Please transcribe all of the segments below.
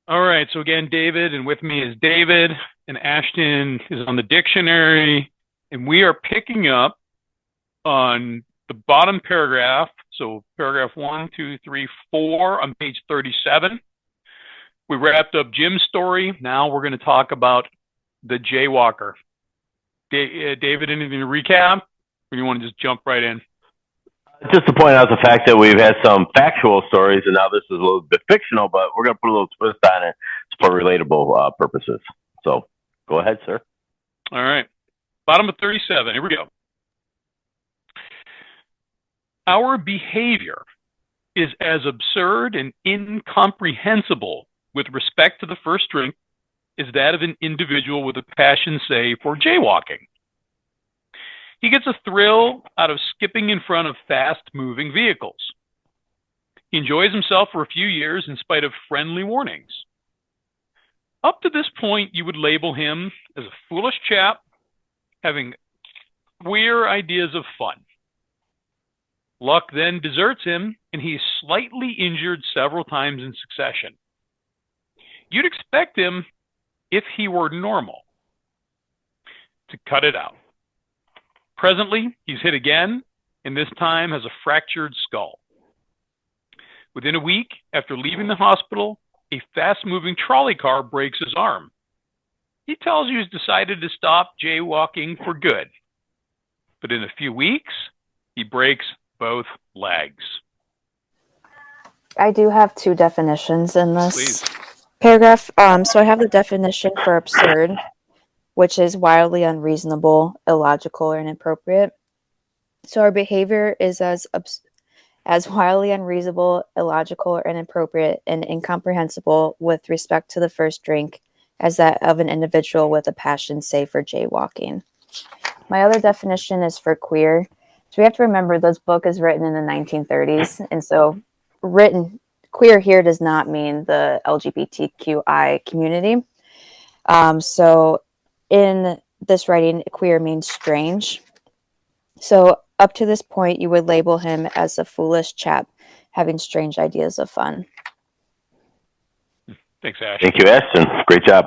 All right. So again, David, and with me is David, and Ashton is on the dictionary, and we are picking up on the bottom paragraph. So paragraph one, two, three, four on page 37. We wrapped up Jim's story. Now we're going to talk about the jaywalker. David, anything to recap? Or do you want to just jump right in? Just to point out the fact that we've had some factual stories, and now this is a little bit fictional, but we're going to put a little twist on it for relatable purposes. So go ahead, sir. All right. Bottom of 37. Here we go. Our behavior is as absurd and incomprehensible with respect to the first drink as that of an individual with a passion, say, for jaywalking. He gets a thrill out of skipping in front of fast-moving vehicles. He enjoys himself for a few years in spite of friendly warnings. Up to this point, you would label him as a foolish chap having queer ideas of fun. Luck then deserts him, and he is slightly injured several times in succession. You'd expect him, if he were normal, to cut it out. Presently, he's hit again, and this time has a fractured skull. Within a week after leaving the hospital, a fast-moving trolley car breaks his arm. He tells you he's decided to stop jaywalking for good. But in a few weeks, he breaks both legs. I do have two definitions in this Please. paragraph. So I have the definition for absurd, which is wildly unreasonable, illogical, or inappropriate. So our behavior is as wildly unreasonable, illogical, or inappropriate and incomprehensible with respect to the first drink as that of an individual with a passion, say, for jaywalking. My other definition is for queer. So we have to remember this book is written in the 1930s, and so queer here does not mean the LGBTQI community. So in this writing, queer means strange. So up to this point, you would label him as a foolish chap having strange ideas of fun. Thanks, Ash. Thank you, Ashton. Great job.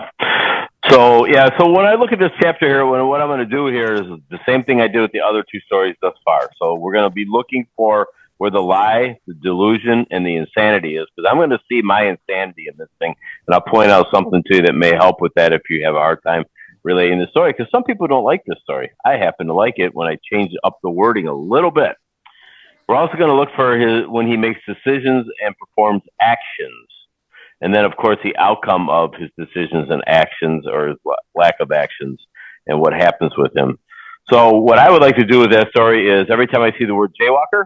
So when I look at this chapter here, what I'm going to do here is the same thing I did with the other two stories thus far. So we're going to be looking for where the lie, the delusion, and the insanity is, because I'm going to see my insanity in this thing, and I'll point out something to you that may help with that if you have a hard time relating the story, because some people don't like this story. I happen to like it when I change up the wording a little bit. We're also going to look for when he makes decisions and performs actions. And then, of course, the outcome of his decisions and actions, or his lack of actions, and what happens with him. So what I would like to do with that story is every time I see the word jaywalker,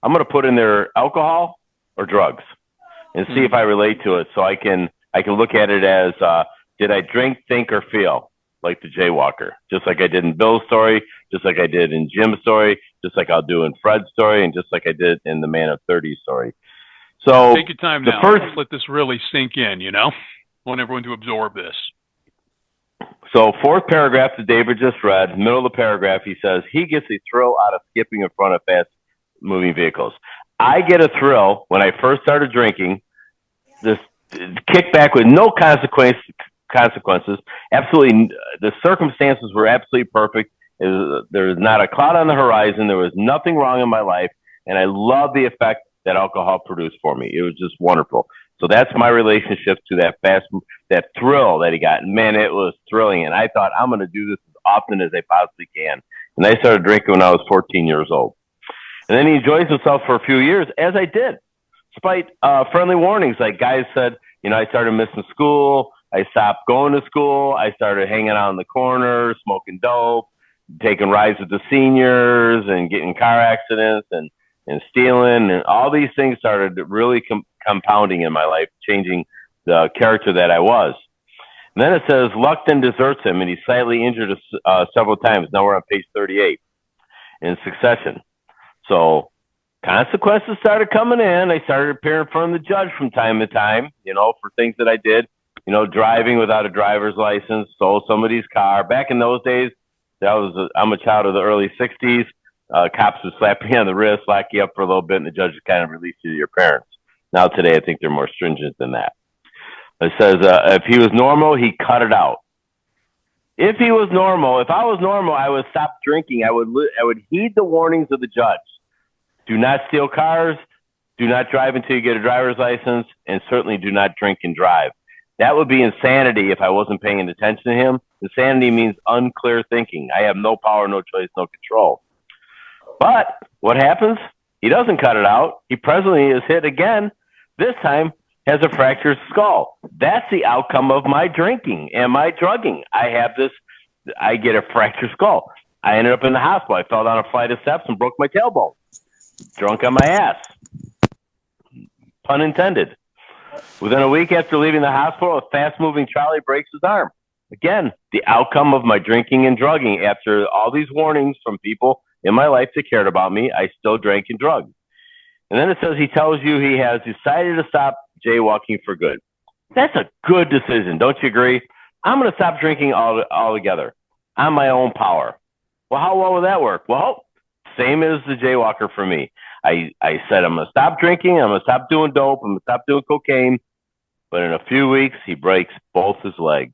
I'm going to put in there alcohol or drugs and see if I relate to it. So I can look at it as, did I drink, think, or feel like the jaywalker? Just like I did in Bill's story, just like I did in Jim's story, just like I'll do in Fred's story, and just like I did in the Man of 30's story. So take your time now. Let's let this really sink in, I want everyone to absorb this. So fourth paragraph that David just read, middle of the paragraph, he says, he gets a thrill out of skipping in front of fast-moving vehicles. I get a thrill when I first started drinking, this kickback with no consequences. Absolutely, the circumstances were absolutely perfect. There was not a cloud on the horizon. There was nothing wrong in my life, and I love the effect that alcohol produced for me. It was just wonderful. So that's my relationship to that thrill that he got. And man, it was thrilling. And I thought, I'm going to do this as often as I possibly can. And I started drinking when I was 14 years old. And then he enjoys himself for a few years, as I did, despite friendly warnings. Like guys said, I started missing school. I stopped going to school. I started hanging out in the corner, smoking dope, taking rides with the seniors, and getting in car accidents and stealing, and all these things started really compounding in my life, changing the character that I was. And then it says, luck then deserts him, and he's slightly injured several times. Now we're on page 38 in succession. So consequences started coming in. I started appearing in front of the judge from time to time, for things that I did, driving without a driver's license, stole somebody's car. Back in those days, I'm a child of the early 60s. Cops would slap you on the wrist, lock you up for a little bit, and the judge would kind of release you to your parents. Now today, I think they're more stringent than that. It says if he was normal, he cut it out. If he was normal, if I was normal, I would stop drinking. I would heed the warnings of the judge. Do not steal cars. Do not drive until you get a driver's license, and certainly do not drink and drive. That would be insanity if I wasn't paying attention to him. Insanity means unclear thinking. I have no power, no choice, no control. But what happens? He doesn't cut it out. He presently is hit again. This time has a fractured skull. That's the outcome of my drinking and my drugging. I get a fractured skull. I ended up in the hospital. I fell down a flight of steps and broke my tailbone. Drunk on my ass. Pun intended. Within a week after leaving the hospital, a fast-moving trolley breaks his arm. Again, the outcome of my drinking and drugging. After all these warnings from people in my life that cared about me, I still drank and drugged. And then it says he tells you he has decided to stop jaywalking for good. That's a good decision, don't you agree? I'm going to stop drinking altogether on my own power. Well, how well will that work? Well, same as the jaywalker for me. I said I'm going to stop drinking, I'm going to stop doing dope, I'm going to stop doing cocaine. But in a few weeks, he breaks both his legs.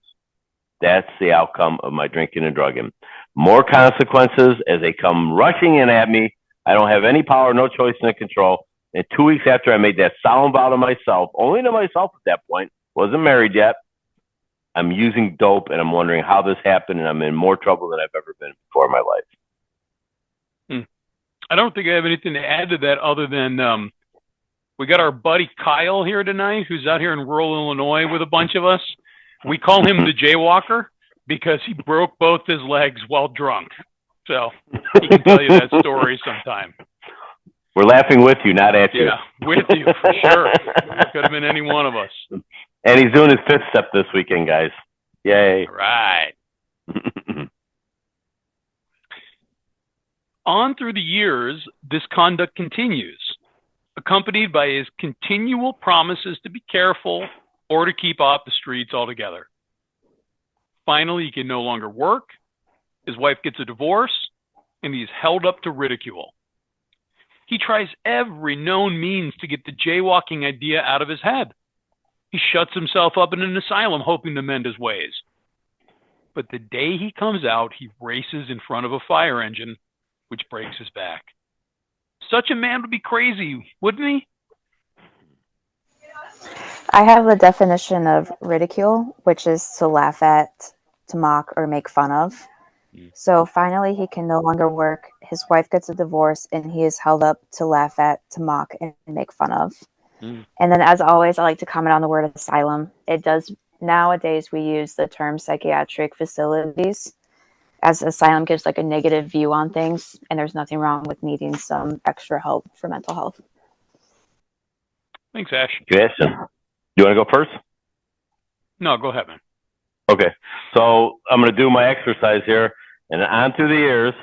That's the outcome of my drinking and drugging. More consequences as they come rushing in at me. I don't have any power, no choice, no control. And 2 weeks after I made that solemn vow to myself, only to myself at that point, wasn't married yet, I'm using dope, and I'm wondering how this happened, and I'm in more trouble than I've ever been before in my life. I don't think I have anything to add to that other than we got our buddy Kyle here tonight, who's out here in rural Illinois with a bunch of us. We call him the jaywalker because he broke both his legs while drunk. So he can tell you that story sometime. We're laughing with you, not at you. Yeah, with you, for sure. Could have been any one of us. And he's doing his fifth step this weekend, guys. Yay. All right. On through the years, this conduct continues, accompanied by his continual promises to be careful or to keep off the streets altogether. Finally, he can no longer work, his wife gets a divorce, and he's held up to ridicule. He tries every known means to get the jaywalking idea out of his head. He shuts himself up in an asylum hoping to mend his ways. But the day he comes out, he races in front of a fire engine, which breaks his back. Such a man would be crazy, wouldn't he? I have the definition of ridicule, which is to laugh at, to mock, or make fun of. So finally, he can no longer work. His wife gets a divorce, and he is held up to laugh at, to mock, and make fun of. And then, as always, I like to comment on the word asylum. It does, nowadays, we use the term psychiatric facilities, as asylum gives like a negative view on things, and there's nothing wrong with needing some extra help for mental health. Thanks, Ash. Jason, you want to go first? No, go ahead, man. Okay, so I'm going to do my exercise here, and on through the years.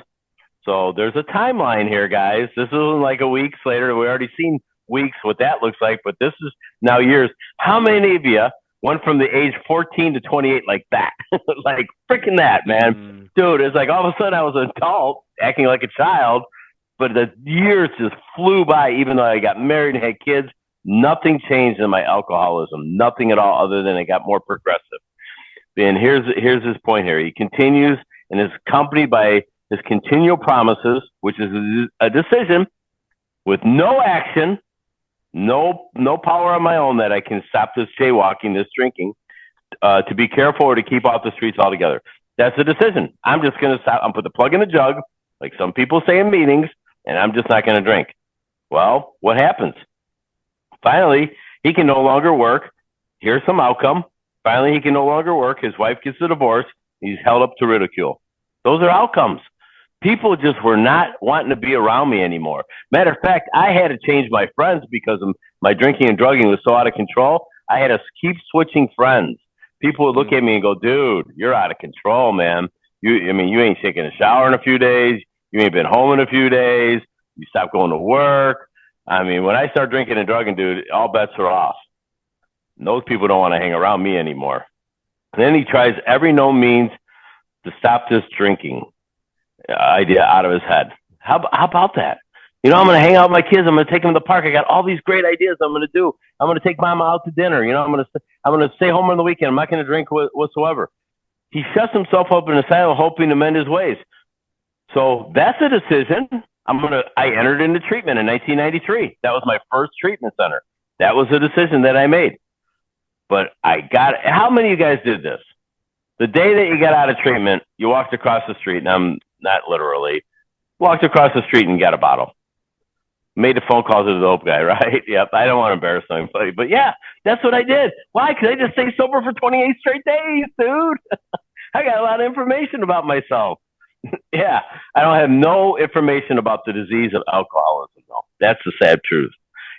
So there's a timeline here, guys. This isn't like a week later. We already seen weeks, what that looks like, but this is now years. How many of you went from the age 14 to 28 like that? Like freaking that, man. Dude, it's like all of a sudden I was an adult acting like a child, but the years just flew by even though I got married and had kids. Nothing changed in my alcoholism. Nothing at all other than it got more progressive. And here's his point here. He continues and is accompanied by his continual promises, which is a decision with no action, no power on my own that I can stop this jaywalking, this drinking, to be careful or to keep off the streets altogether. That's a decision. I'm just going to stop. I'm put the plug in the jug, like some people say in meetings, and I'm just not going to drink. Well, what happens? Finally, he can no longer work. Here's some outcome. Finally, he can no longer work. His wife gets a divorce. He's held up to ridicule. Those are outcomes. People just were not wanting to be around me anymore. Matter of fact, I had to change my friends because of my drinking and drugging was so out of control. I had to keep switching friends. People would look at me and go, dude, you're out of control, man. You ain't taking a shower in a few days. You ain't been home in a few days. You stopped going to work. I mean, when I start drinking and drugging, dude, all bets are off. And those people don't want to hang around me anymore. And then he tries every known means to stop this drinking idea out of his head. How about that? You know, I'm going to hang out with my kids. I'm going to take them to the park. I got all these great ideas I'm going to do. I'm going to take mama out to dinner. You know, I'm going to stay home on the weekend. I'm not going to drink whatsoever. He shuts himself up in an asylum hoping to mend his ways. So that's a decision. I entered into treatment in 1993. That was my first treatment center. That was a decision that I made. But how many of you guys did this? The day that you got out of treatment, you walked across the street, and I'm not literally, walked across the street and got a bottle. Made a phone call to the dope guy, right? Yep. I don't want to embarrass anybody, but yeah, that's what I did. Why? Because I just stayed sober for 28 straight days, dude. I got a lot of information about myself. Yeah, I don't have no information about the disease of alcoholism, though. That's the sad truth.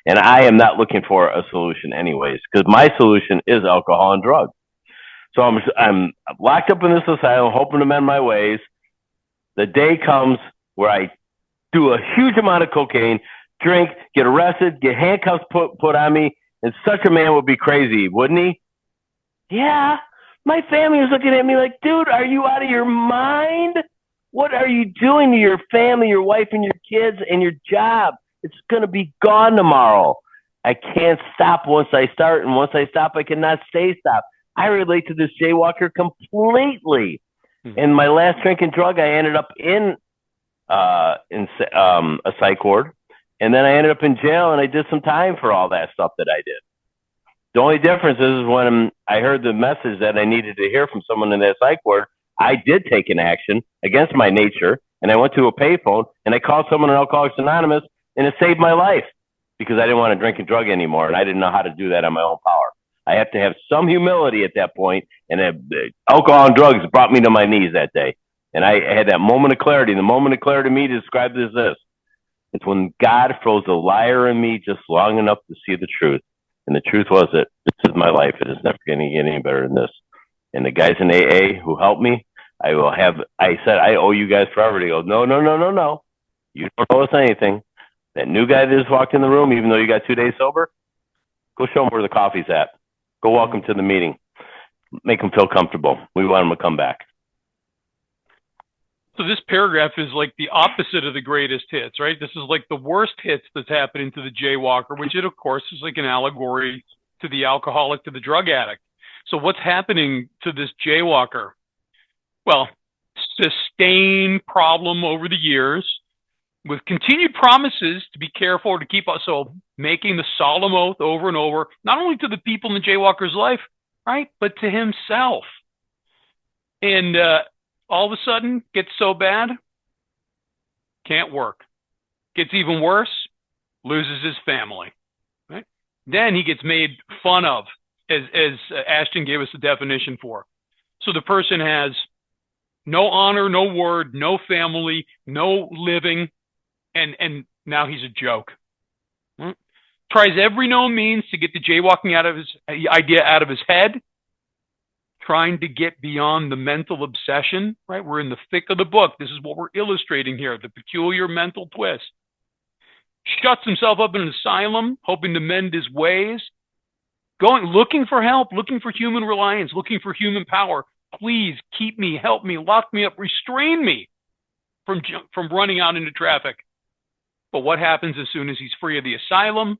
And I am not looking for a solution anyways, because my solution is alcohol and drugs. So I'm locked up in this asylum, hoping to mend my ways. The day comes where I do a huge amount of cocaine, drink, get arrested, get handcuffs put on me, and such a man would be crazy, wouldn't he? Yeah. My family was looking at me like, dude, are you out of your mind? What are you doing to your family, your wife, and your kids, and your job? It's going to be gone tomorrow. I can't stop once I start, and once I stop, I cannot stay stopped. I relate to this jaywalker completely. And my last drink and drug, I ended up in a psych ward, and then I ended up in jail, and I did some time for all that stuff that I did. The only difference is when I heard the message that I needed to hear from someone in that psych ward, I did take an action against my nature, and I went to a payphone, and I called someone in Alcoholics Anonymous, and it saved my life because I didn't want to drink and drug anymore, and I didn't know how to do that on my own power. I have to have some humility at that point, and alcohol and drugs brought me to my knees that day. And I had that moment of clarity. And the moment of clarity to me described as this. It's when God froze a liar in me just long enough to see the truth. And the truth was that this is my life. It is never going to get any better than this. And the guys in AA who helped me, I said, I owe you guys forever. They go, no. You don't owe us anything. That new guy that just walked in the room, even though you got 2 days sober, go show him where the coffee's at. Go welcome to the meeting. Make him feel comfortable. We want him to come back. So this paragraph is like the opposite of the greatest hits, right? This is like the worst hits that's happening to the jaywalker, which it, of course, is like an allegory to the alcoholic, to the drug addict. So what's happening to this jaywalker? Well, sustained problem over the years with continued promises to be careful, to keep us, so making the solemn oath over and over, not only to the people in the jaywalker's life, right, but to himself. And all of a sudden, gets so bad, can't work. Gets even worse, loses his family. Right? Then he gets made fun of, as Ashton gave us the definition for. So the person has no honor, no word, no family, no living, and now he's a joke. Right? Tries every known means to get the jaywalking idea out of his head, trying to get beyond the mental obsession, right? We're in the thick of the book. This is what we're illustrating here, the peculiar mental twist. Shuts himself up in an asylum, hoping to mend his ways, looking for help, looking for human reliance, looking for human power. Please keep me, help me, lock me up, restrain me from running out into traffic. But what happens as soon as he's free of the asylum,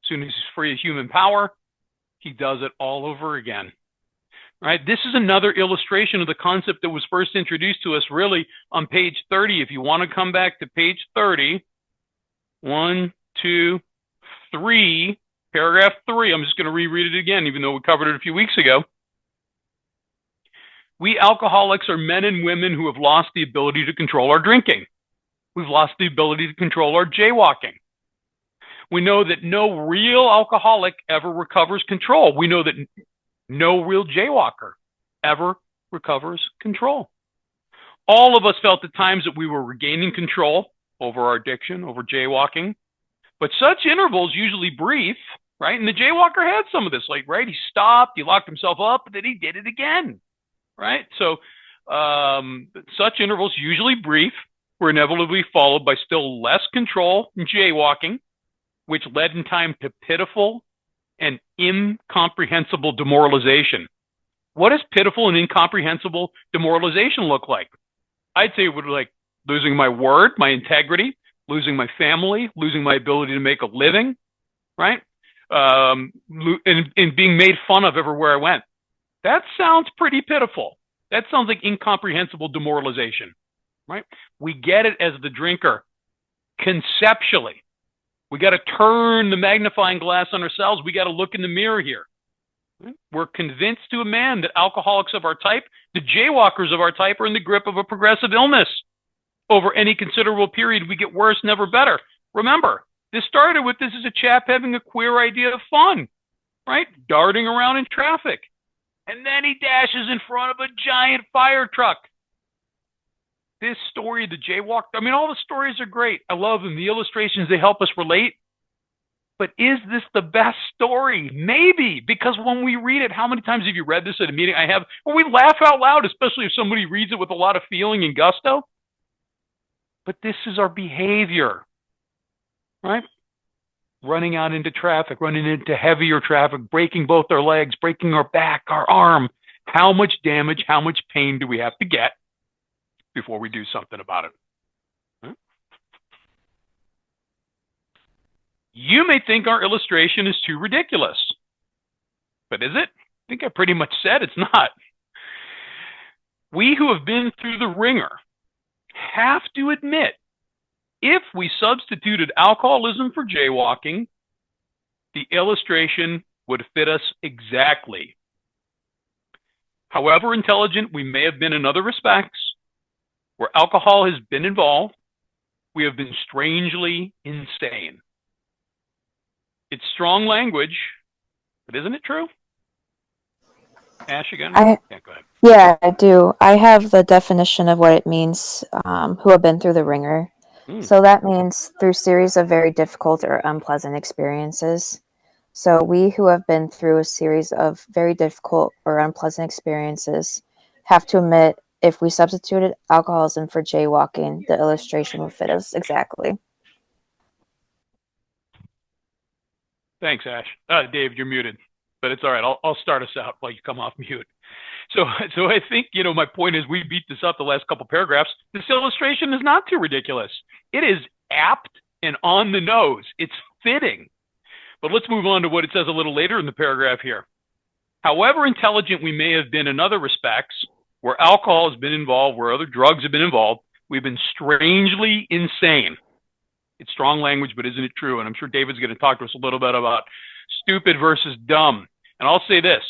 as soon as he's free of human power, he does it all over again. Right? This is another illustration of the concept that was first introduced to us really on page 30. If you want to come back to page 30, 1, 2, 3, paragraph 3. I'm just going to reread it again, even though we covered it a few weeks ago. We alcoholics are men and women who have lost the ability to control our drinking. We've lost the ability to control our jaywalking. We know that no real alcoholic ever recovers control. We know that no real jaywalker ever recovers control. All of us felt at times that we were regaining control over our addiction, over jaywalking, but such intervals usually brief, right? And the jaywalker had some of this, like, right? He stopped, he locked himself up, but then he did it again, right? So such intervals, usually brief, were inevitably followed by still less control in jaywalking, which led in time to pitiful and incomprehensible demoralization. What does pitiful and incomprehensible demoralization look like? I'd say it would like losing my word, my integrity, losing my family, losing my ability to make a living, right? And being made fun of everywhere I went. That sounds pretty pitiful. That sounds like incomprehensible demoralization, right? We get it as the drinker conceptually. We got to turn the magnifying glass on ourselves. We got to look in the mirror here. We're convinced to a man that alcoholics of our type, the jaywalkers of our type, are in the grip of a progressive illness. Over any considerable period, we get worse, never better. Remember, this started with this is a chap having a queer idea of fun, right? Darting around in traffic. And then he dashes in front of a giant fire truck. This story, the jaywalk, I mean, all the stories are great. I love them. The illustrations, they help us relate. But is this the best story? Maybe, because when we read it, how many times have you read this at a meeting? I have. Well, we laugh out loud, especially if somebody reads it with a lot of feeling and gusto. But this is our behavior, right? Running out into traffic, running into heavier traffic, breaking both our legs, breaking our back, our arm. How much damage, how much pain do we have to get before we do something about it? You may think our illustration is too ridiculous, but is it? I think I pretty much said it's not. We who have been through the ringer have to admit, if we substituted alcoholism for jaywalking, the illustration would fit us exactly. However intelligent we may have been in other respects, where alcohol has been involved, we have been strangely insane. It's strong language, but isn't it true? Ash, again? Yeah, go ahead. Yeah, I do. I have the definition of what it means, who have been through the ringer. So that means through series of very difficult or unpleasant experiences. So we who have been through a series of very difficult or unpleasant experiences have to admit, if we substituted alcoholism for jaywalking, the illustration would fit us exactly. Thanks, Ash. Dave, you're muted, but it's all right. I'll start us out while you come off mute. So I think, my point is we beat this up the last couple paragraphs. This illustration is not too ridiculous. It is apt and on the nose. It's fitting. But let's move on to what it says a little later in the paragraph here. However intelligent we may have been in other respects, where alcohol has been involved, where other drugs have been involved, we've been strangely insane. It's strong language, but isn't it true? And I'm sure David's going to talk to us a little bit about stupid versus dumb. And I'll say this,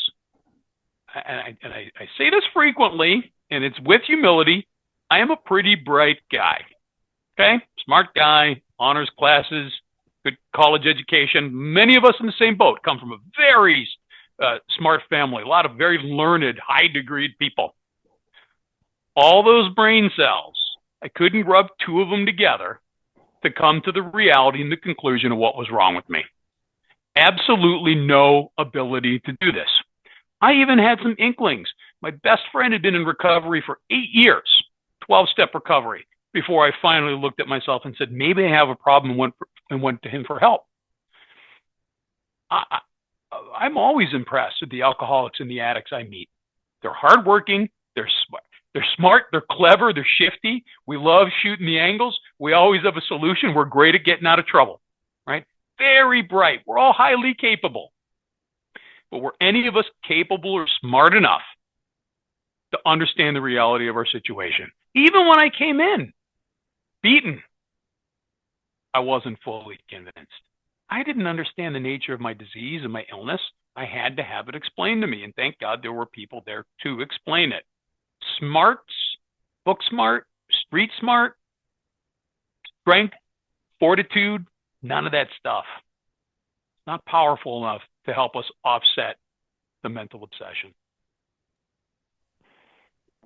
and I say this frequently, and it's with humility. I am a pretty bright guy, okay? Smart guy, honors classes, good college education. Many of us in the same boat come from a very smart family, a lot of very learned, high-degreed people. All those brain cells, I couldn't rub two of them together to come to the reality and the conclusion of what was wrong with me. Absolutely no ability to do this. I even had some inklings. My best friend had been in recovery for 8 years, 12-step recovery, before I finally looked at myself and said, maybe I have a problem, and went to him for help. I'm always impressed with the alcoholics and the addicts I meet. They're hardworking, they're smart, they're clever, they're shifty. We love shooting the angles. We always have a solution. We're great at getting out of trouble, right? Very bright. We're all highly capable. But were any of us capable or smart enough to understand the reality of our situation? Even when I came in, beaten, I wasn't fully convinced. I didn't understand the nature of my disease and my illness. I had to have it explained to me, and thank God there were people there to explain it. Smarts, book smart, street smart, strength, fortitude, none of that stuff. It's not powerful enough to help us offset the mental obsession.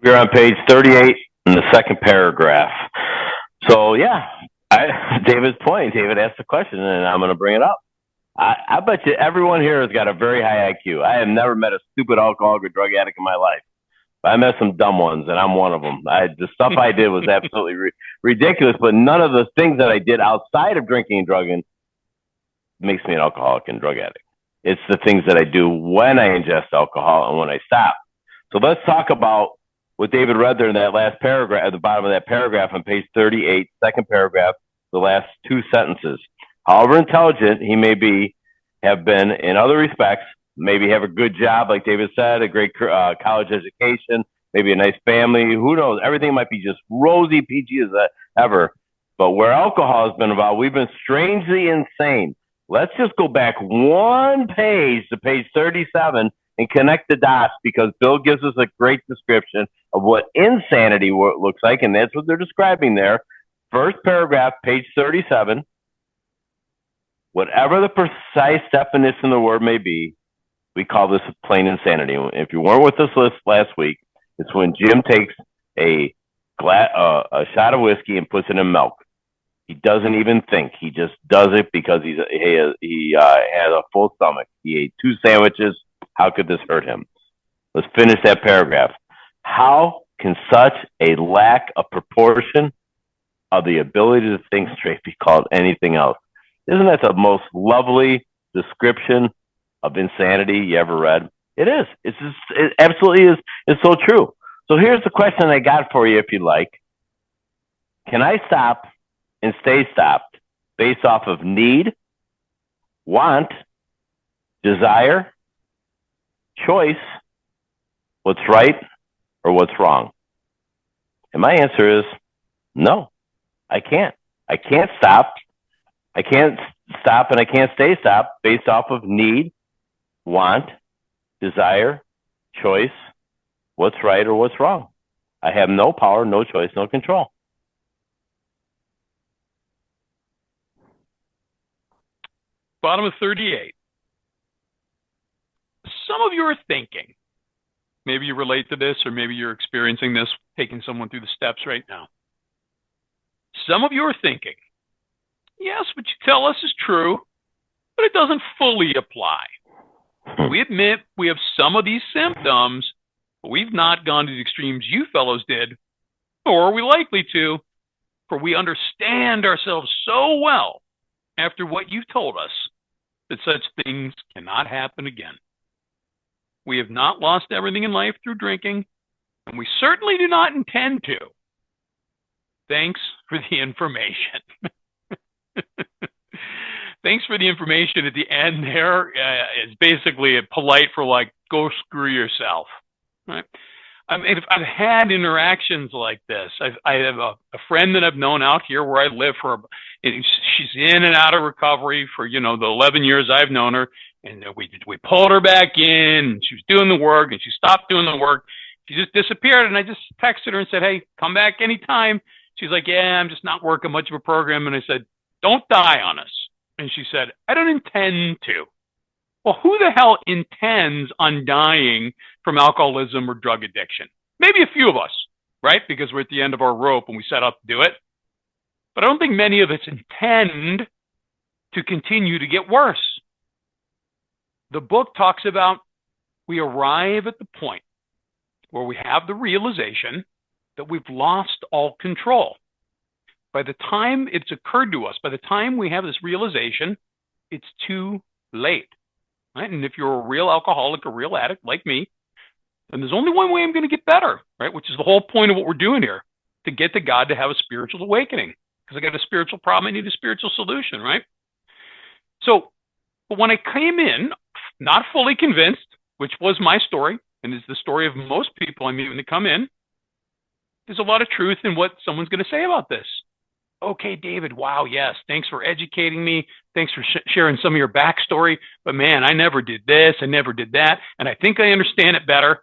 We're on page 38 in the second paragraph. So, yeah, David's point. David asked a question, and I'm going to bring it up. I bet you everyone here has got a very high IQ. I have never met a stupid alcoholic or drug addict in my life. I met some dumb ones, and I'm one of them. The stuff I did was absolutely ridiculous, but none of the things that I did outside of drinking and drugging makes me an alcoholic and drug addict. It's the things that I do when I ingest alcohol and when I stop. So let's talk about what David read there in that last paragraph, at the bottom of that paragraph on page 38, second paragraph. the last two sentences. However intelligent he may have been in other respects, maybe have a good job, like David said, a great college education, maybe a nice family. Who knows? Everything might be just rosy peachy as ever. But where alcohol has been involved, we've been strangely insane. Let's just go back one page to page 37 and connect the dots, because Bill gives us a great description of what insanity looks like, and that's what they're describing there. First paragraph, page 37. Whatever the precise definition of the word may be, we call this plain insanity. If you weren't with us last week, it's when Jim takes a shot of whiskey and puts it in milk. He doesn't even think. He just does it because he has a full stomach. He ate 2 sandwiches. How could this hurt him? Let's finish that paragraph. How can such a lack of proportion of the ability to think straight be called anything else? Isn't that the most lovely description of insanity you ever read? It is. It absolutely is. It's so true. So here's the question I got for you, if you like. Can I stop and stay stopped based off of need, want, desire, choice, what's right or what's wrong? And my answer is no, I can't. I can't stop. I can't stop and I can't stay stopped based off of need, want, desire, choice, what's right or what's wrong. I have no power, no choice, no control. Bottom of 38. Some of you are thinking, maybe you relate to this, or maybe you're experiencing this, taking someone through the steps right now. Some of you are thinking, yes, what you tell us is true, but it doesn't fully apply. We admit we have some of these symptoms, but we've not gone to the extremes you fellows did, nor are we likely to, for we understand ourselves so well after what you've told us that such things cannot happen again. We have not lost everything in life through drinking, and we certainly do not intend to. Thanks for the information. Thanks for the information at the end there. It's basically a polite for like, go screw yourself. Right? I mean, I've had interactions like this. I have a friend that I've known out here where I live she's in and out of recovery for, the 11 years I've known her. And we pulled her back in, and she was doing the work, and she stopped doing the work. She just disappeared, and I just texted her and said, hey, come back anytime. She's like, yeah, I'm just not working much of a program. And I said, don't die on us. And she said, I don't intend to. Well, who the hell intends on dying from alcoholism or drug addiction? Maybe a few of us, right? Because we're at the end of our rope and we set out to do it. But I don't think many of us intend to continue to get worse. The book talks about we arrive at the point where we have the realization that we've lost all control. By the time it's occurred to us, by the time we have this realization, it's too late. Right? And if you're a real alcoholic, a real addict like me, then there's only one way I'm going to get better, right? Which is the whole point of what we're doing here, to get to God to have a spiritual awakening. Because I got a spiritual problem, I need a spiritual solution, right? So, but when I came in, not fully convinced, which was my story, and is the story of most people I meet when they come in, there's a lot of truth in what someone's going to say about this. Okay, David, wow, yes, thanks for educating me. Thanks for sharing some of your backstory. But man, I never did this, I never did that, and I think I understand it better,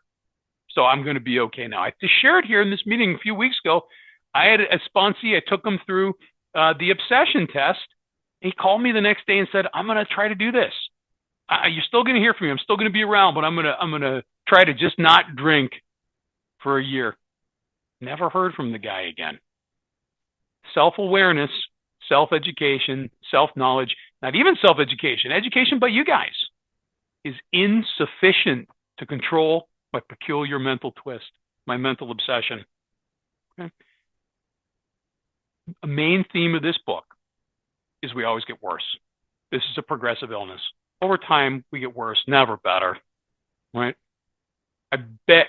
so I'm going to be okay now. I just shared here in this meeting a few weeks ago, I had a sponsee, I took him through the obsession test. He called me the next day and said, I'm going to try to do this. You're still going to hear from me. I'm still going to be around, but I'm going to try to just not drink for a year. Never heard from the guy again. Self-awareness, self-education, self-knowledge, not even self-education, education by you guys, is insufficient to control my peculiar mental twist, my mental obsession. Okay? A main theme of this book is we always get worse. This is a progressive illness. Over time, we get worse, never better, right? I beg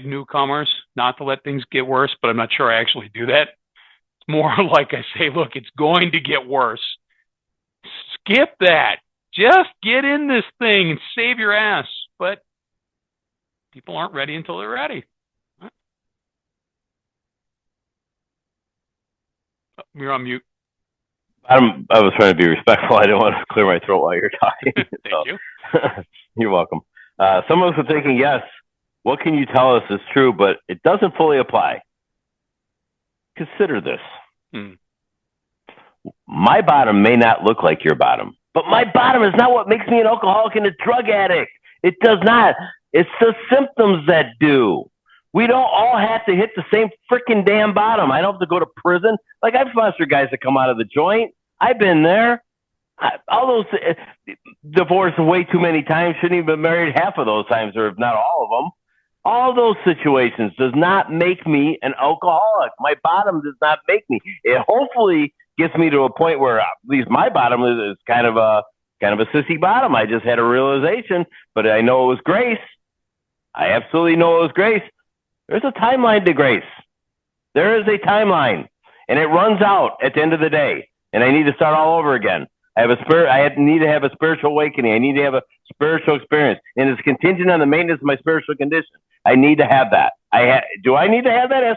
newcomers not to let things get worse, but I'm not sure I actually do that. It's more like I say, look, it's going to get worse. Skip that. Just get in this thing and save your ass. But people aren't ready until they're ready. You're on mute. I was trying to be respectful. I didn't want to clear my throat while you're talking. Thank you. You're welcome. Some of us are thinking, yes, what can you tell us is true, but it doesn't fully apply. Consider this. My bottom may not look like your bottom, but my bottom is not what makes me an alcoholic and a drug addict. It does not. It's the symptoms that do. We don't all have to hit the same freaking damn bottom. I don't have to go to prison. Like, I've sponsored guys that come out of the joint. I've been there. All those divorced way too many times. Shouldn't even been married half of those times, or if not all of them. All those situations does not make me an alcoholic. My bottom does not make me. It hopefully gets me to a point where at least my bottom is kind of a sissy bottom. I just had a realization, but I know it was grace. I absolutely know it was grace. There's a timeline to grace. There is a timeline, and it runs out at the end of the day, and I need to start all over again. I need to have a spiritual awakening. I need to have a spiritual experience, and it's contingent on the maintenance of my spiritual condition. I need to have that. Do I need to have that?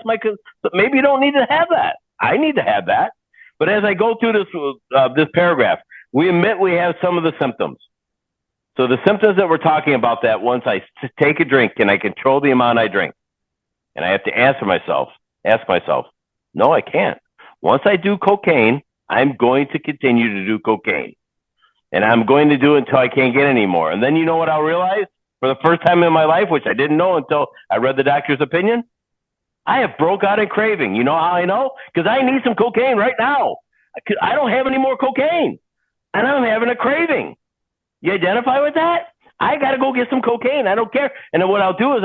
Maybe you don't need to have that. I need to have that. But as I go through this paragraph, we admit we have some of the symptoms. So the symptoms that we're talking about, that once I take a drink, can I control the amount I drink? And I have to ask myself, no, I can't. Once I do cocaine, I'm going to continue to do cocaine. And I'm going to do it until I can't get any more. And then you know what I'll realize? For the first time in my life, which I didn't know until I read the doctor's opinion, I have broke out in craving. You know how I know? Because I need some cocaine right now. I don't have any more cocaine. And I'm having a craving. You identify with that? I got to go get some cocaine. I don't care. And then what I'll do is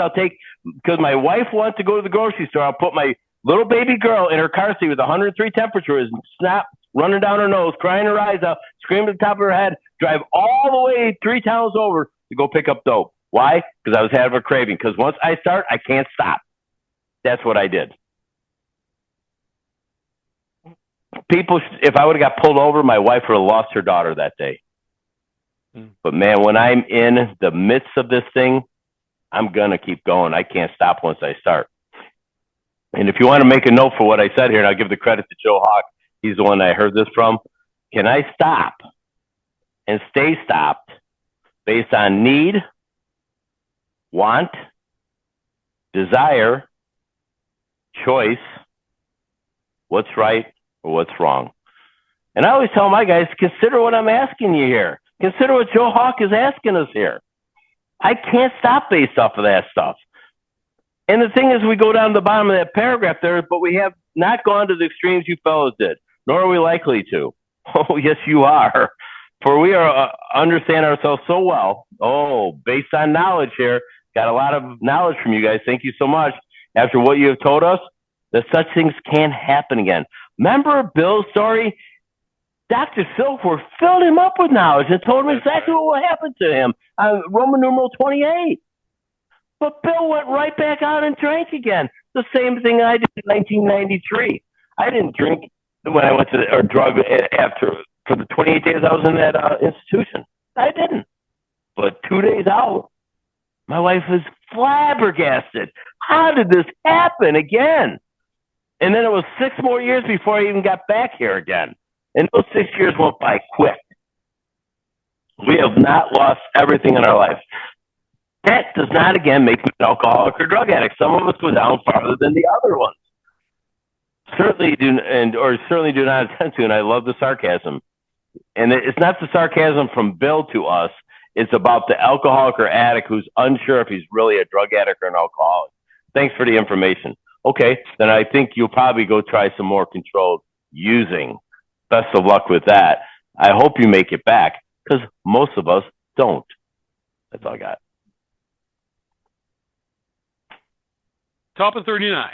because my wife wants to go to the grocery store, I'll put my little baby girl in her car seat with 103 temperature, is snot running down her nose, crying her eyes out, screaming at the top of her head, drive all the way 3 towns over to go pick up dope. Why? Because I was having a craving. Because once I start, I can't stop. That's what I did. If I would have got pulled over, my wife would have lost her daughter that day. But man, when I'm in the midst of this thing, I'm going to keep going. I can't stop once I start. And if you want to make a note for what I said here, and I'll give the credit to Joe Hawk, he's the one I heard this from. Can I stop and stay stopped based on need, want, desire, choice, what's right or what's wrong? And I always tell my guys, consider what I'm asking you here. Consider what Joe Hawk is asking us here. I can't stop based off of that stuff. And the thing is, we go down to the bottom of that paragraph there, but we have not gone to the extremes you fellows did, nor are we likely to. Oh, yes, you are. For we understand ourselves so well. Oh, based on knowledge here, got a lot of knowledge from you guys. Thank you so much. After what you have told us, that such things can't happen again. Remember Bill's story? Dr. Silkworth filled him up with knowledge and told him exactly what will happen to him on Roman numeral 28. But Bill went right back out and drank again. The same thing I did in 1993. I didn't drink when I went to or drug for the 28 days I was in that institution. I didn't. But 2 days out, my wife was flabbergasted. How did this happen again? And then it was 6 more years before I even got back here again. And those 6 years went by quick. We have not lost everything in our life. That does not, again, make me an alcoholic or drug addict. Some of us go down farther than the other ones. Certainly do not intend to, and I love the sarcasm. And it's not the sarcasm from Bill to us. It's about the alcoholic or addict who's unsure if he's really a drug addict or an alcoholic. Thanks for the information. Okay, then I think you'll probably go try some more controlled using. Best of luck with that. I hope you make it back, because most of us don't. That's all I got. Top of 39.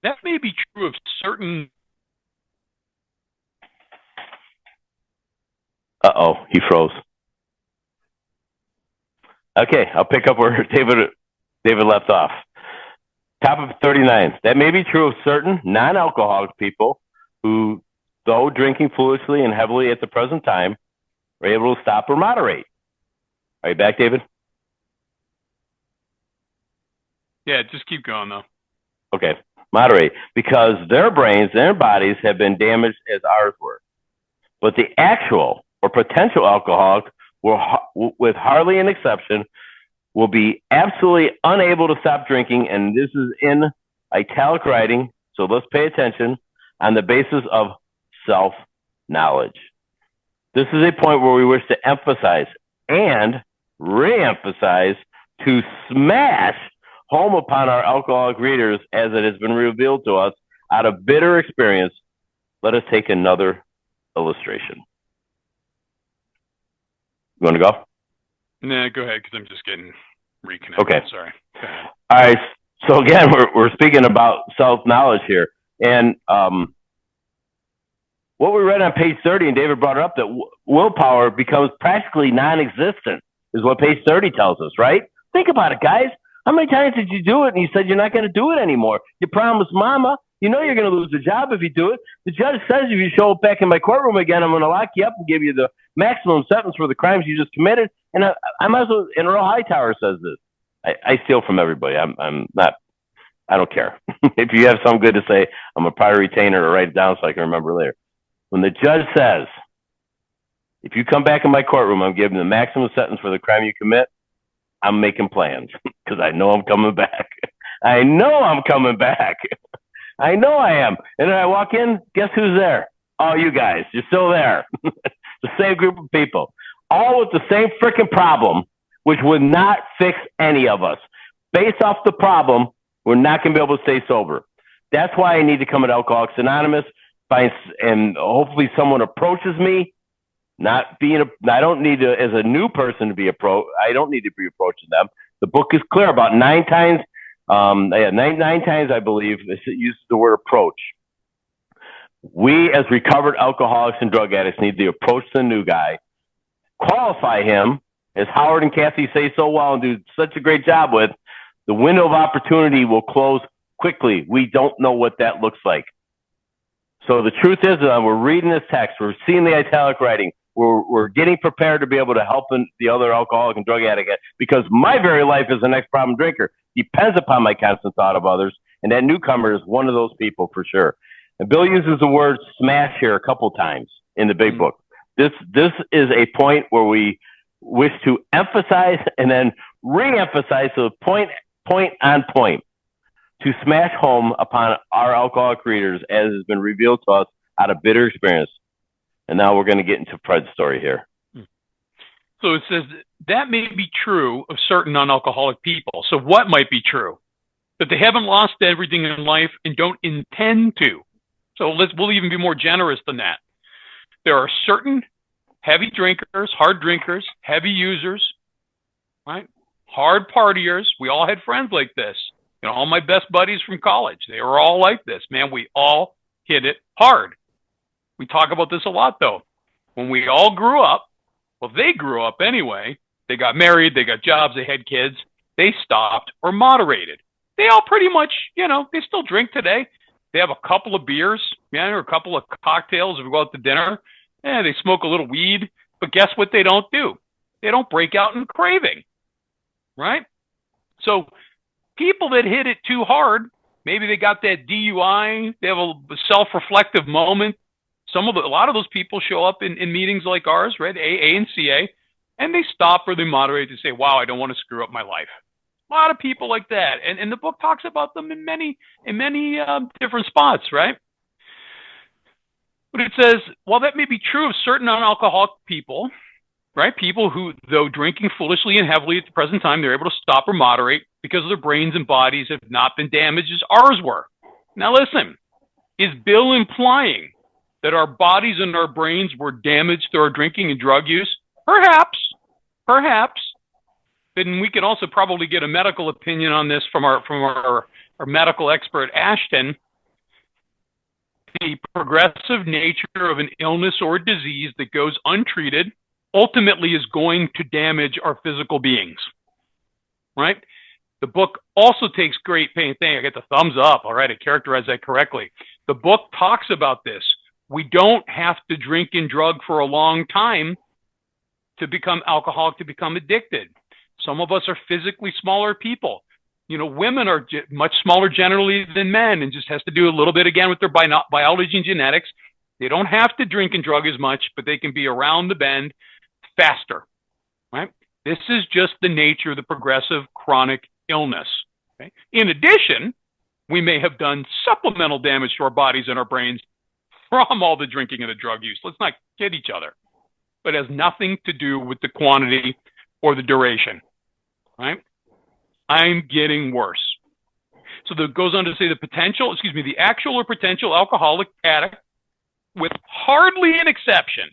That may be true of certain... Uh-oh, he froze. Okay, I'll pick up where David left off. Top of 39. That may be true of certain non-alcoholic people who, though drinking foolishly and heavily at the present time, are able to stop or moderate. Are you back, David? Yeah, just keep going, though. Okay, moderate. Because their brains, their bodies have been damaged as ours were. But the actual or potential alcoholic, with hardly an exception, will be absolutely unable to stop drinking, and this is in italic writing, so let's pay attention, on the basis of self-knowledge. This is a point where we wish to emphasize and re-emphasize to smash home upon our alcoholic readers as it has been revealed to us out of bitter experience. Let us take another illustration. You want to go? Nah, go ahead, because I'm just getting reconnected. Okay. Sorry. Go ahead. All right. So again, we're speaking about self-knowledge here. And what we read on page 30, and David brought it up, that willpower becomes practically non-existent, is what page 30 tells us, right? Think about it, guys. How many times did you do it and you said you're not going to do it anymore? You promised mama. You know you're going to lose the job if you do it. The judge says if you show up back in my courtroom again, I'm going to lock you up and give you the maximum sentence for the crimes you just committed. And I might as well, and Earl Hightower says this. I steal from everybody. I'm not, I don't care. If you have something good to say, I'm a prior retainer to write it down so I can remember later. When the judge says, if you come back in my courtroom, I'm giving the maximum sentence for the crime you commit, I'm making plans because I know I'm coming back. I know I'm coming back. I know I am. And then I walk in, guess who's there? Oh, you guys, you're still there. The same group of people, all with the same freaking problem, which would not fix any of us. Based off the problem, we're not going to be able to stay sober. That's why I need to come at Alcoholics Anonymous, and hopefully someone approaches me. I don't need to, as a new person to be approached. I don't need to be approaching them. The book is clear about 9 times. Nine times, I believe, it uses the word approach. We, as recovered alcoholics and drug addicts, need to approach the new guy, qualify him, as Howard and Kathy say so well and do such a great job with. The window of opportunity will close quickly. We don't know what that looks like. So the truth is, we're reading this text, we're seeing the italic writing, we're getting prepared to be able to help the other alcoholic and drug addict, because my very life as an ex-problem drinker depends upon my constant thought of others, and that newcomer is one of those people for sure. And Bill uses the word smash here a couple times in the big book. This is a point where we wish to emphasize and then re-emphasize the point on point, to smash home upon our alcoholic readers as has been revealed to us out of bitter experience. And now we're going to get into Fred's story here. So it says that may be true of certain non-alcoholic people. So what might be true? That they haven't lost everything in life and don't intend to. So we'll even be more generous than that. There are certain heavy drinkers, hard drinkers, heavy users, right? Hard partiers. We all had friends like this. You know, all my best buddies from college, they were all like this. Man, we all hit it hard. We talk about this a lot, though. When we all grew up, well, they grew up anyway. They got married, they got jobs, they had kids. They stopped or moderated. They all pretty much, they still drink today. They have a couple of beers, or a couple of cocktails if we go out to dinner. They smoke a little weed. But guess what they don't do? They don't break out in craving, right? So people that hit it too hard, maybe they got that DUI, they have a self-reflective moment. A lot of those people show up in meetings like ours, right? AA and CA, and they stop or they moderate to say, wow, I don't want to screw up my life. A lot of people like that. And the book talks about them in many different spots, right? But it says, while that may be true of certain non-alcoholic people, right? People who, though drinking foolishly and heavily at the present time, they're able to stop or moderate because their brains and bodies have not been damaged as ours were. Now listen, is Bill implying that our bodies and our brains were damaged through our drinking and drug use? Perhaps. Then we could also probably get a medical opinion on this from our medical expert, Ashton. The progressive nature of an illness or disease that goes untreated ultimately is going to damage our physical beings, right? The book also takes great pains. I get the thumbs up. All right, I characterized that correctly. The book talks about this. We don't have to drink and drug for a long time to become alcoholic, to become addicted. Some of us are physically smaller people. Women are much smaller generally than men, and just has to do a little bit again with their biology and genetics. They don't have to drink and drug as much, but they can be around the bend faster, right? This is just the nature of the progressive chronic illness. Okay? In addition, we may have done supplemental damage to our bodies and our brains from all the drinking and the drug use. Let's not kid each other. But it has nothing to do with the quantity or the duration, right? I'm getting worse. So that goes on to say the actual or potential alcoholic addict, with hardly an exception.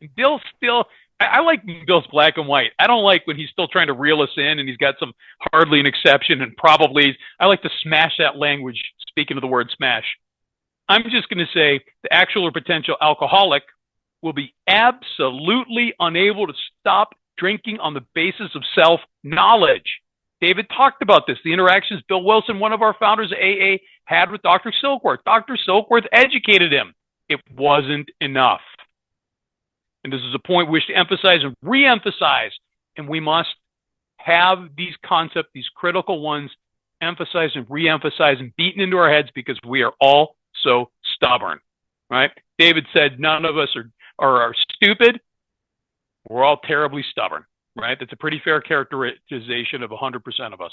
And Bill still, I like Bill's black and white. I don't like when he's still trying to reel us in and he's got some hardly an exception and probably. I like to smash that language, speaking of the word smash. I'm just going to say the actual or potential alcoholic will be absolutely unable to stop drinking on the basis of self-knowledge. David talked about this, the interactions Bill Wilson, one of our founders of AA, had with Dr. Silkworth. Dr. Silkworth educated him. It wasn't enough. And this is a point we wish to emphasize and re-emphasize. And we must have these concepts, these critical ones, emphasized and re-emphasized and beaten into our heads because we are all so stubborn, right? David said none of us are stupid. We're all terribly stubborn, right? That's a pretty fair characterization of 100% of us.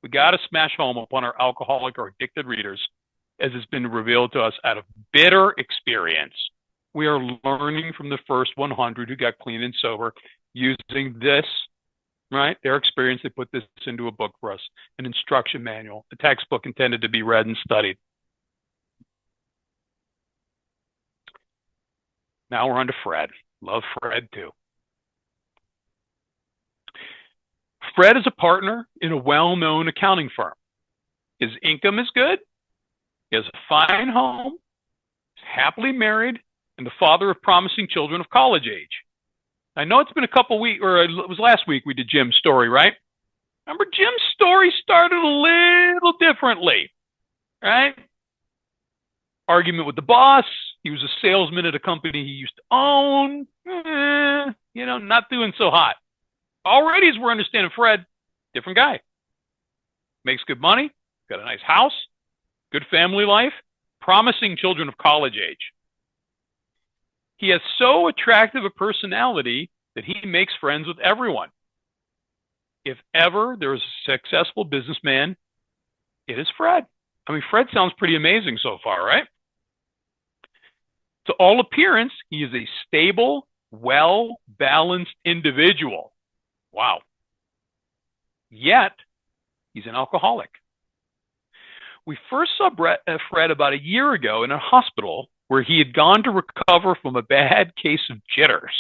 We got to smash home upon our alcoholic or addicted readers, as has been revealed to us out of bitter experience. We are learning from the first 100 who got clean and sober using this, right? Their experience. They put this into a book for us, an instruction manual, a textbook intended to be read and studied. Now we're on to Fred. Love Fred too. Fred is a partner in a well-known accounting firm. His income is good. He has a fine home. He's happily married and the father of promising children of college age. I know it's been a couple weeks, or it was last week we did Jim's story, right? Remember, Jim's story started a little differently, right? Argument with the boss. He was a salesman at a company he used to own. Not doing so hot. Already, as we're understanding, Fred, different guy. Makes good money, got a nice house, good family life, promising children of college age. He has so attractive a personality that he makes friends with everyone. If ever there is a successful businessman, it is Fred. I mean, Fred sounds pretty amazing so far, right? To all appearance, he is a stable, well-balanced individual. Wow. Yet, he's an alcoholic. We first saw Fred about a year ago in a hospital where he had gone to recover from a bad case of jitters.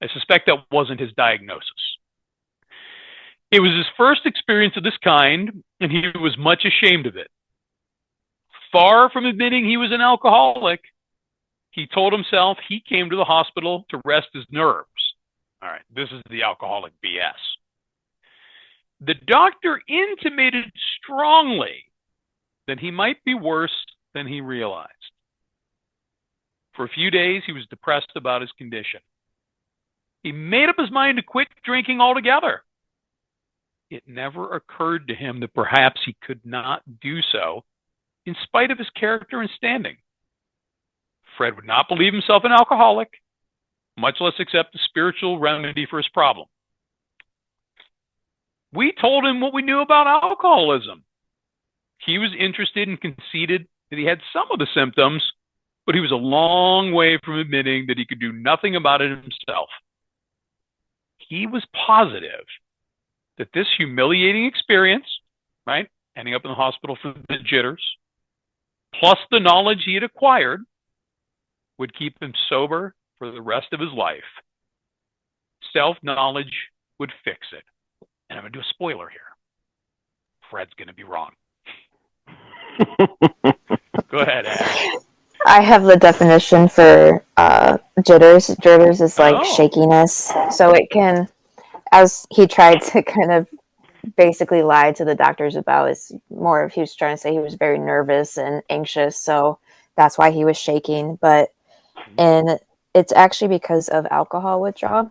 I suspect that wasn't his diagnosis. It was his first experience of this kind, and he was much ashamed of it. Far from admitting he was an alcoholic, he told himself he came to the hospital to rest his nerves. All right, this is the alcoholic BS. The doctor intimated strongly that he might be worse than he realized. For a few days, he was depressed about his condition. He made up his mind to quit drinking altogether. It never occurred to him that perhaps he could not do so in spite of his character and standing. Fred would not believe himself an alcoholic, much less accept a spiritual remedy for his problem. We told him what we knew about alcoholism. He was interested and conceded that he had some of the symptoms, but he was a long way from admitting that he could do nothing about it himself. He was positive that this humiliating experience, right, ending up in the hospital for the jitters, plus the knowledge he had acquired, would keep him sober for the rest of his life. Self-knowledge would fix it. And I'm going to do a spoiler here. Fred's going to be wrong. Go ahead, Ash. I have the definition for jitters. Jitters is like shakiness. So it can as he tried to kind of basically lie to the doctors about, is more of he was trying to say he was very nervous and anxious, so that's why he was shaking. But and it's actually because of alcohol withdrawal.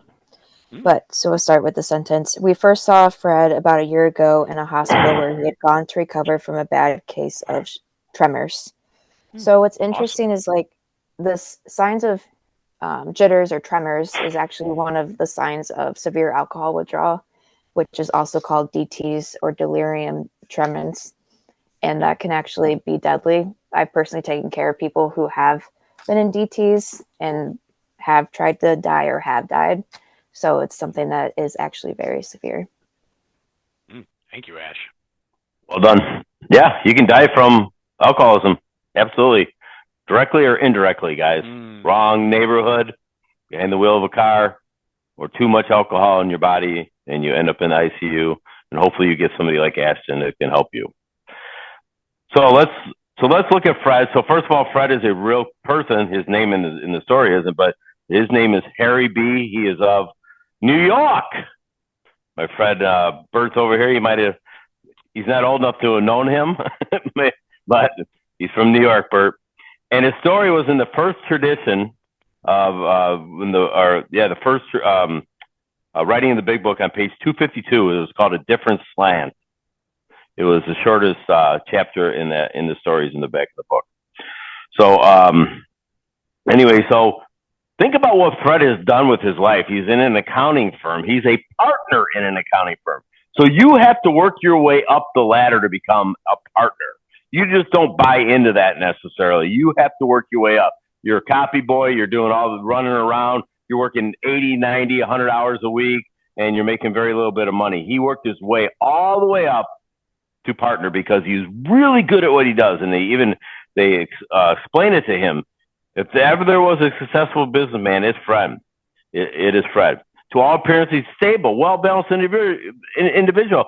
But so we'll start with the sentence. We first saw Fred about a year ago in a hospital where he had gone to recover from a bad case of tremors. So what's interesting is like this signs of jitters or tremors is actually one of the signs of severe alcohol withdrawal, which is also called DTs or delirium tremens, and that can actually be deadly. I've personally taken care of people who have been in DTs and have tried to die or have died. So it's something that is actually very severe. Thank you, Ash. Well done. Yeah, you can die from alcoholism. Absolutely. Directly or indirectly, guys. Wrong neighborhood, behind the wheel of a car, or too much alcohol in your body, and you end up in the ICU. And hopefully you get somebody like Ashton that can help you. So let's look at Fred. So first of all, Fred is a real person. His name in the story isn't, but his name is Harry B. He is of New York. My friend Bert's over here. He's not old enough to have known him, but he's from New York, Bert. And his story was in the first tradition of the first writing in the big book on page 252. It was called A Different Slant. It was the shortest chapter in the stories in the back of the book. So anyway, so think about what Fred has done with his life. He's in an accounting firm. He's a partner in an accounting firm. So you have to work your way up the ladder to become a partner. You just don't buy into that necessarily. You have to work your way up. You're a copy boy. You're doing all the running around. You're working 80, 90, 100 hours a week, and you're making very little bit of money. He worked his way all the way up to partner because he's really good at what he does. And they explain it to him. If ever there was a successful businessman, it's Fred. It is Fred. To all appearance, he's stable, well-balanced individual.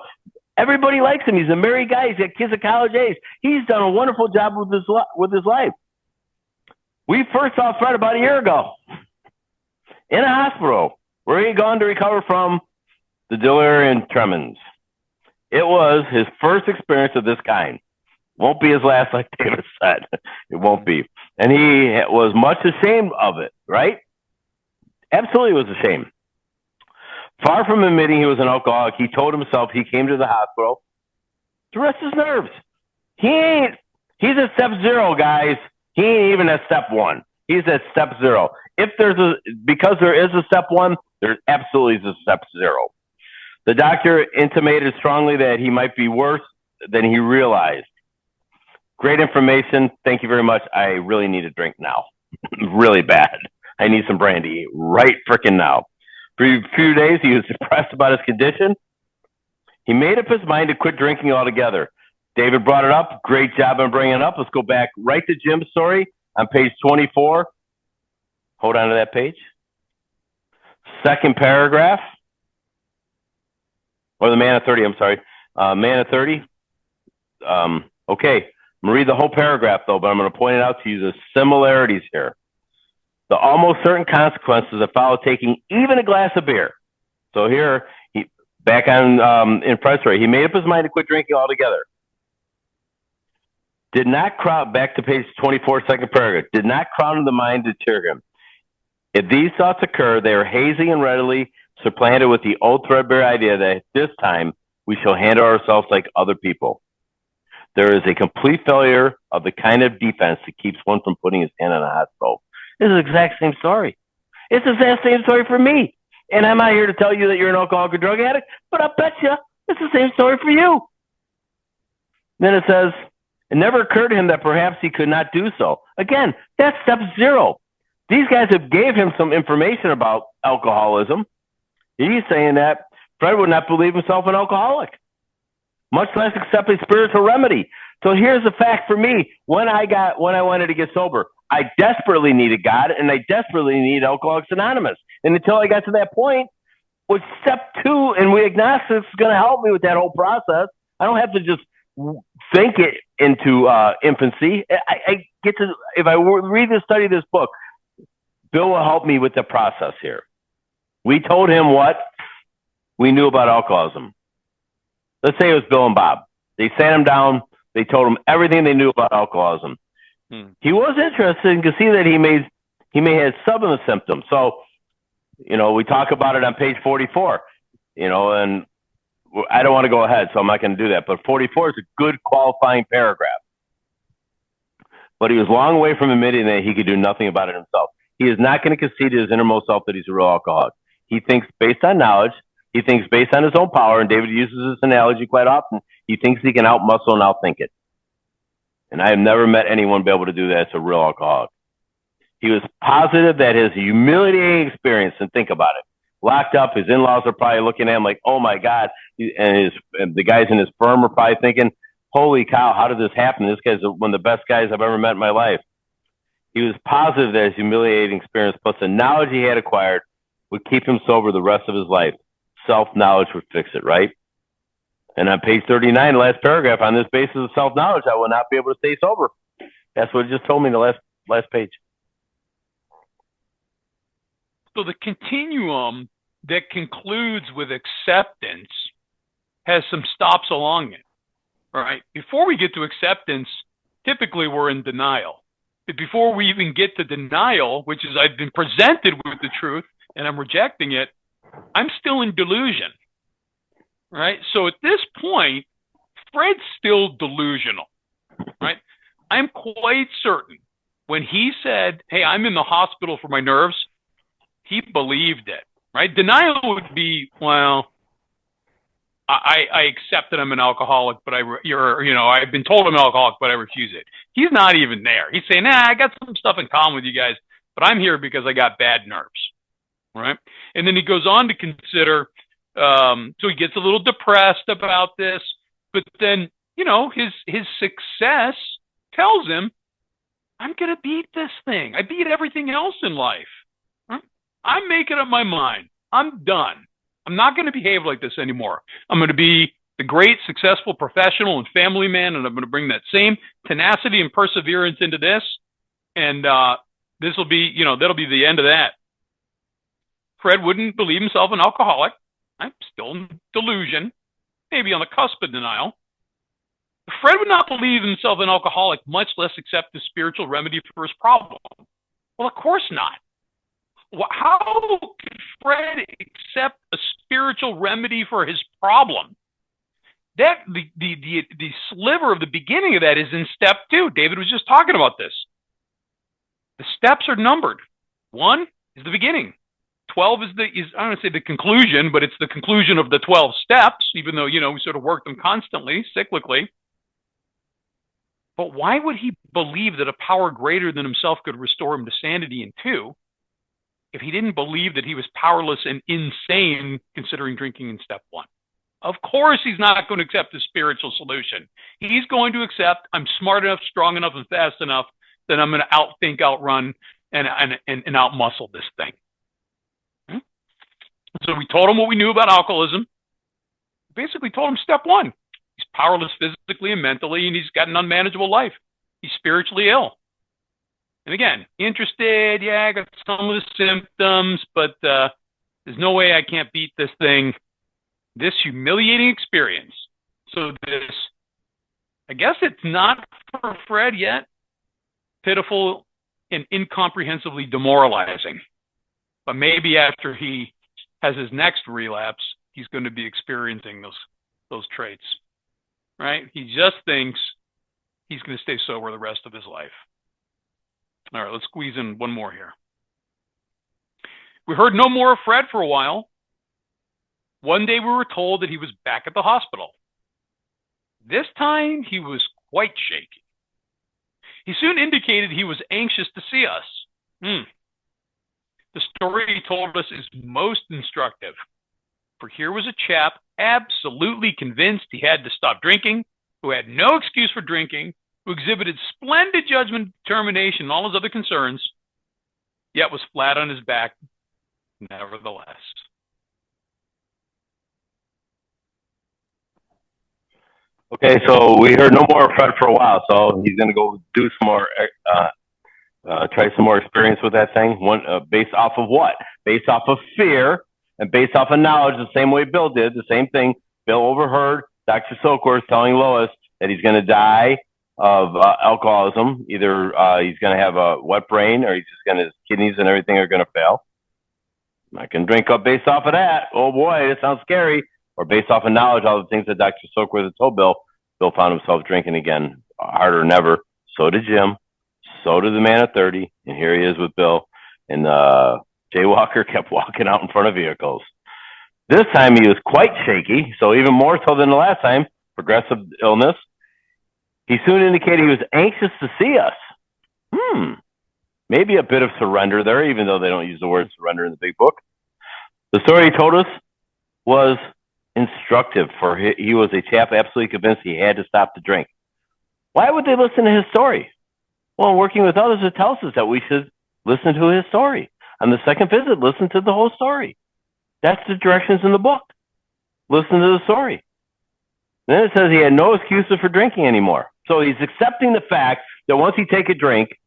Everybody likes him. He's a married guy. He's got kids at college age. He's done a wonderful job with his life. We first saw Fred about a year ago in a hospital where he had gone to recover from the delirium tremens. It was his first experience of this kind. Won't be his last, like David said. It won't be. And he was much ashamed of it, right? Absolutely was ashamed. Far from admitting he was an alcoholic, he told himself he came to the hospital to rest his nerves. He's at step 0, guys. He ain't even at step 1. He's at step 0. Because there is a step 1, there absolutely is a step 0. The doctor intimated strongly that he might be worse than he realized. Great information. Thank you very much. I really need a drink now. Really bad. I need some brandy right frickin' now. For a few days, he was depressed about his condition. He made up his mind to quit drinking altogether. David brought it up. Great job on bringing it up. Let's go back right to Jim's story on page 24. Hold on to that page. Second paragraph. Or the man of 30, I'm sorry. Man of 30. Okay. I'm going to read the whole paragraph, though, but I'm going to point it out to you the similarities here. The almost certain consequences that follow taking even a glass of beer. So here, back on in Fred's story, he made up his mind to quit drinking altogether. Did not crowd, back to page 24, second paragraph, did not crowd in the mind to deter him. If these thoughts occur, they are hazy and readily supplanted with the old threadbare idea that at this time we shall handle ourselves like other people. There is a complete failure of the kind of defense that keeps one from putting his hand on a hot stove. This is the exact same story. It's the exact same story for me. And I'm not here to tell you that you're an alcoholic or drug addict, but I'll bet you it's the same story for you. Then it says, it never occurred to him that perhaps he could not do so. Again, that's step 0. These guys have gave him some information about alcoholism. He's saying that Fred would not believe himself an alcoholic, much less accept a spiritual remedy. So here's the fact for me. When I wanted to get sober, I desperately needed God, and I desperately needed Alcoholics Anonymous. And until I got to that point, with step 2, and we agnostics is going to help me with that whole process. I don't have to just think it into infancy. I get to, if I read and study this book, Bill will help me with the process here. We told him what we knew about alcoholism. Let's say it was Bill and Bob. They sat him down. They told him everything they knew about alcoholism. He was interested and could see that he may have some of the symptoms. So, we talk about it on page 44, and I don't want to go ahead, so I'm not going to do that. But 44 is a good qualifying paragraph. But he was long away from admitting that he could do nothing about it himself. He is not going to concede to his innermost self that he's a real alcoholic. He thinks based on knowledge. He thinks based on his own power, and David uses this analogy quite often. He thinks he can out-muscle and out-think it. And I have never met anyone be able to do that as a real alcoholic. He was positive that his humiliating experience, and think about it, locked up, his in-laws are probably looking at him like, oh my God. And the guys in his firm are probably thinking, holy cow, how did this happen? This guy's one of the best guys I've ever met in my life. He was positive that his humiliating experience plus the knowledge he had acquired would keep him sober the rest of his life. Self-knowledge would fix it, right? And on page 39, the last paragraph, on this basis of self-knowledge, I will not be able to stay sober. That's what it just told me in the last page. So the continuum that concludes with acceptance has some stops along it, right? Before we get to acceptance, typically we're in denial. But before we even get to denial, which is I've been presented with the truth and I'm rejecting it, I'm still in delusion, right? So at this point, Fred's still delusional, right? I'm quite certain when he said, hey, I'm in the hospital for my nerves, he believed it, right? Denial would be, well, I accept that I'm an alcoholic, but I've been told I'm an alcoholic, but I refuse it. He's not even there. He's saying, I got some stuff in common with you guys, but I'm here because I got bad nerves, right? And then he goes on to consider, so he gets a little depressed about this, but then, his success tells him, I'm going to beat this thing. I beat everything else in life. I'm making up my mind. I'm done. I'm not going to behave like this anymore. I'm going to be the great, successful professional and family man, and I'm going to bring that same tenacity and perseverance into this, and this will be, that'll be the end of that. Fred wouldn't believe himself an alcoholic. I'm still in delusion, maybe on the cusp of denial. Fred would not believe himself an alcoholic, much less accept the spiritual remedy for his problem. Well, of course not. How could Fred accept a spiritual remedy for his problem? That the sliver of the beginning of that is in step 2. David was just talking about this. The steps are numbered. 1 is the beginning. 12 is I don't want to say the conclusion, but it's the conclusion of the 12 steps, even though, we sort of work them constantly, cyclically. But why would he believe that a power greater than himself could restore him to sanity in 2 if he didn't believe that he was powerless and insane considering drinking in step 1? Of course he's not going to accept the spiritual solution. He's going to accept I'm smart enough, strong enough, and fast enough that I'm going to outthink, outrun, and outmuscle this thing. So we told him what we knew about alcoholism. Basically told him step 1. He's powerless physically and mentally, and he's got an unmanageable life. He's spiritually ill. And again, interested, I got some of the symptoms, but there's no way I can't beat this thing. This humiliating experience. So this, I guess it's not for Fred yet, pitiful and incomprehensibly demoralizing. But maybe after he has his next relapse, he's going to be experiencing those traits, right? He just thinks he's going to stay sober the rest of his life. All right, let's squeeze in one more here. We heard no more of Fred for a while. One day we were told that he was back at the hospital. This time he was quite shaky. He soon indicated he was anxious to see us. The story he told us is most instructive. For here was a chap absolutely convinced he had to stop drinking, who had no excuse for drinking, who exhibited splendid judgment, determination, and all his other concerns, yet was flat on his back nevertheless. Okay, so we heard no more of Fred for a while, so he's going to go do some more, try some more experience with that thing. Based off of what? Based off of fear, and based off of knowledge, the same way Bill did, the same thing. Bill overheard Dr. Silkworth telling Lois that he's going to die of alcoholism. Either he's going to have a wet brain, or his kidneys and everything are going to fail. I can drink up based off of that. Oh boy, it sounds scary. Or based off of knowledge, all the things that Dr. Silkworth had told Bill. Bill found himself drinking again, harder than ever. So did Jim. So did the man at 30. And here he is with Bill. And Jay Walker kept walking out in front of vehicles. This time he was quite shaky, so even more so than the last time, progressive illness. He soon indicated he was anxious to see us. Maybe a bit of surrender there, even though they don't use the word surrender in the big book. The story he told us was instructive, for he was a chap absolutely convinced he had to stop the drink. Why would they listen to his story? Well, working with others, it tells us that we should listen to his story. On the second visit, listen to the whole story. That's the directions in the book. Listen to the story. Then it says he had no excuses for drinking anymore. So he's accepting the fact that once he take a drink,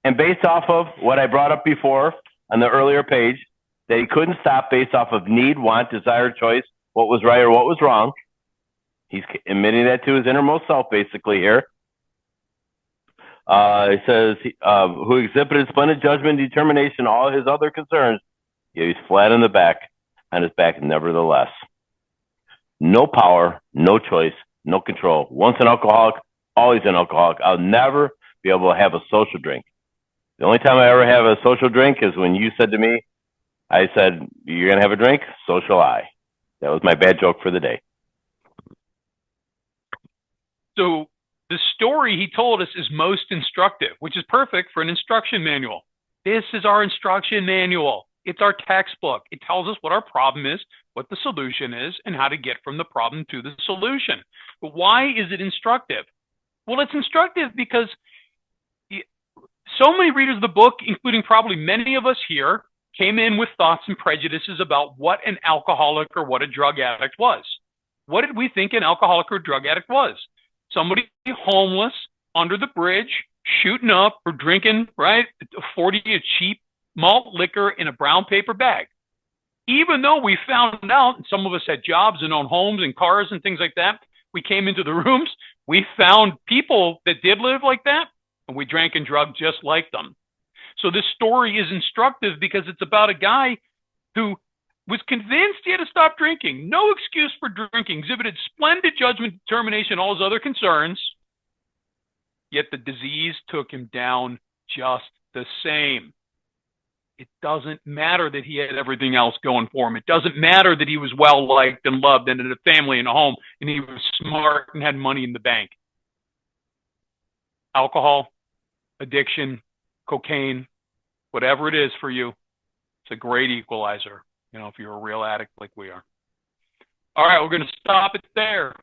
and based off of what I brought up before on the earlier page, that he couldn't stop based off of need, want, desire, choice, what was right or what was wrong. He's admitting that to his innermost self, basically, here. It says, who exhibited splendid judgment and determination, all his other concerns, yet he's flat on his back nevertheless. No power, no choice, no control. Once an alcoholic, always an alcoholic. I'll never be able to have a social drink. The only time I ever have a social drink is when you said to me, I said, you're going to have a drink? So shall I. That was my bad joke for the day. So the story he told us is most instructive, which is perfect for an instruction manual. This is our instruction manual. It's our textbook. It tells us what our problem is, what the solution is, and how to get from the problem to the solution. But why is it instructive? Well, it's instructive because so many readers of the book, including probably many of us here, came in with thoughts and prejudices about what an alcoholic or what a drug addict was. What did we think an alcoholic or drug addict was? Somebody homeless under the bridge, shooting up or drinking, right, 40 a cheap malt liquor in a brown paper bag. Even though we found out, and some of us had jobs and owned homes and cars and things like that, we came into the rooms, we found people that did live like that, and we drank and drugged just like them. So this story is instructive because it's about a guy who was convinced he had to stop drinking. No excuse for drinking. Exhibited splendid judgment, determination, all his other concerns. Yet the disease took him down just the same. It doesn't matter that he had everything else going for him. It doesn't matter that he was well-liked and loved and had a family and a home and he was smart and had money in the bank. Alcohol, addiction, cocaine, whatever it is for you, it's a great equalizer, if you're a real addict like we are. All right, we're going to stop it there.